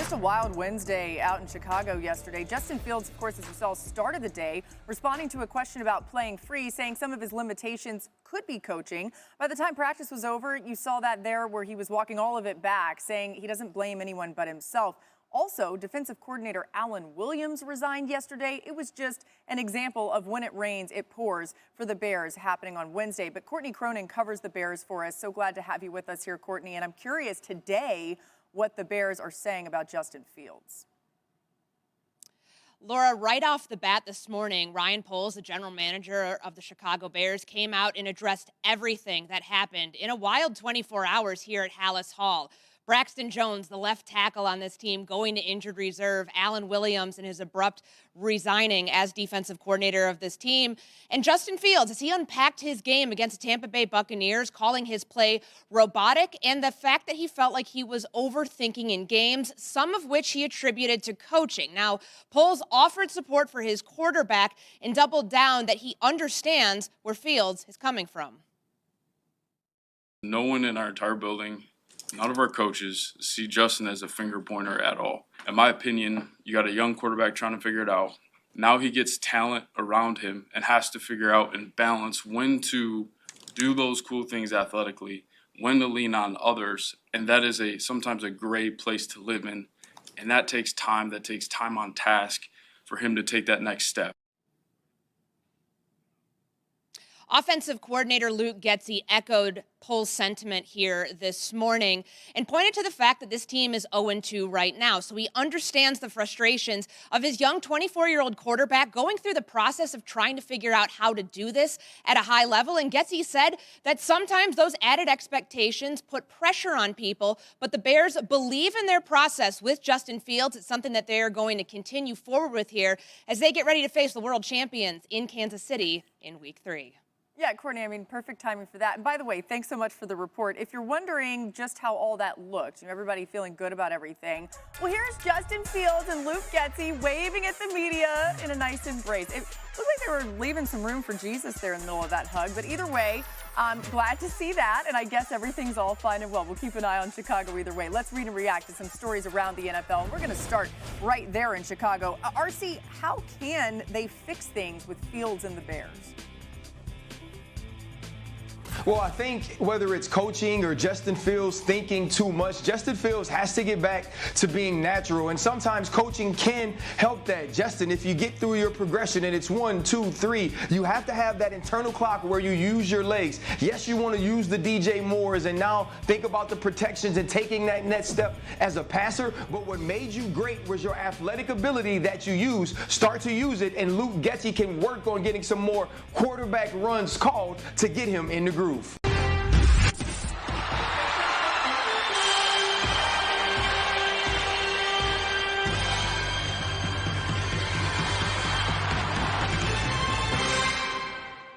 Just a wild Wednesday out in Chicago yesterday. Justin Fields, of course, as you saw, started the day responding to a question about playing free, saying some of his limitations could be coaching. By the time practice was over, you saw that there where he was walking all of it back, saying he doesn't blame anyone but himself. Also, defensive coordinator Alan Williams resigned yesterday. It was just an example of when it rains, it pours for the Bears happening on Wednesday. But Courtney Cronin covers the Bears for us. So glad to have you with us here, Courtney. And I'm curious today what the Bears are saying about Justin Fields. Laura, right off the bat this morning, Ryan Poles, the general manager of the Chicago Bears, came out and addressed everything that happened in a wild 24 hours here at Hallis Hall. Braxton Jones, the left tackle on this team, going to injured reserve. Alan Williams and his abrupt resigning as defensive coordinator of this team. And Justin Fields, as he unpacked his game against the Tampa Bay Buccaneers, calling his play robotic, and the fact that he felt like he was overthinking in games, some of which he attributed to coaching. Now, Poles offered support for his quarterback and doubled down that he understands where Fields is coming from. No one in our entire building, none of our coaches see Justin as a finger pointer at all. In my opinion, you got a young quarterback trying to figure it out. Now he gets talent around him and has to figure out and balance when to do those cool things athletically, when to lean on others. And that is sometimes a great place to live in. And that takes time on task for him to take that next step. Offensive coordinator Luke Getsy echoed Poles' sentiment here this morning and pointed to the fact that this team is 0-2 right now. So he understands the frustrations of his young 24-year-old quarterback going through the process of trying to figure out how to do this at a high level. And Getsy said that sometimes those added expectations put pressure on people, but the Bears believe in their process with Justin Fields. It's something that they are going to continue forward with here as they get ready to face the world champions in Kansas City in Week 3. Yeah, Courtney, I mean, perfect timing for that. And by the way, thanks so much for the report. If you're wondering just how all that looked, everybody feeling good about everything, well, here's Justin Fields and Luke Getsy waving at the media in a nice embrace. It looked like they were leaving some room for Jesus there in the middle of that hug. But either way, I'm glad to see that, and I guess everything's all fine and well. We'll keep an eye on Chicago either way. Let's read and react to some stories around the NFL. And we're going to start right there in Chicago. RC, how can they fix things with Fields and the Bears? Well, I think whether it's coaching or Justin Fields thinking too much, Justin Fields has to get back to being natural. And sometimes coaching can help that. Justin, if you get through your progression and it's 1, 2, 3, you have to have that internal clock where you use your legs. Yes, you want to use the DJ Moores and now think about the protections and taking that next step as a passer. But what made you great was your athletic ability that you use. Start to use it, and Luke Getsy can work on getting some more quarterback runs called to get him in the groove.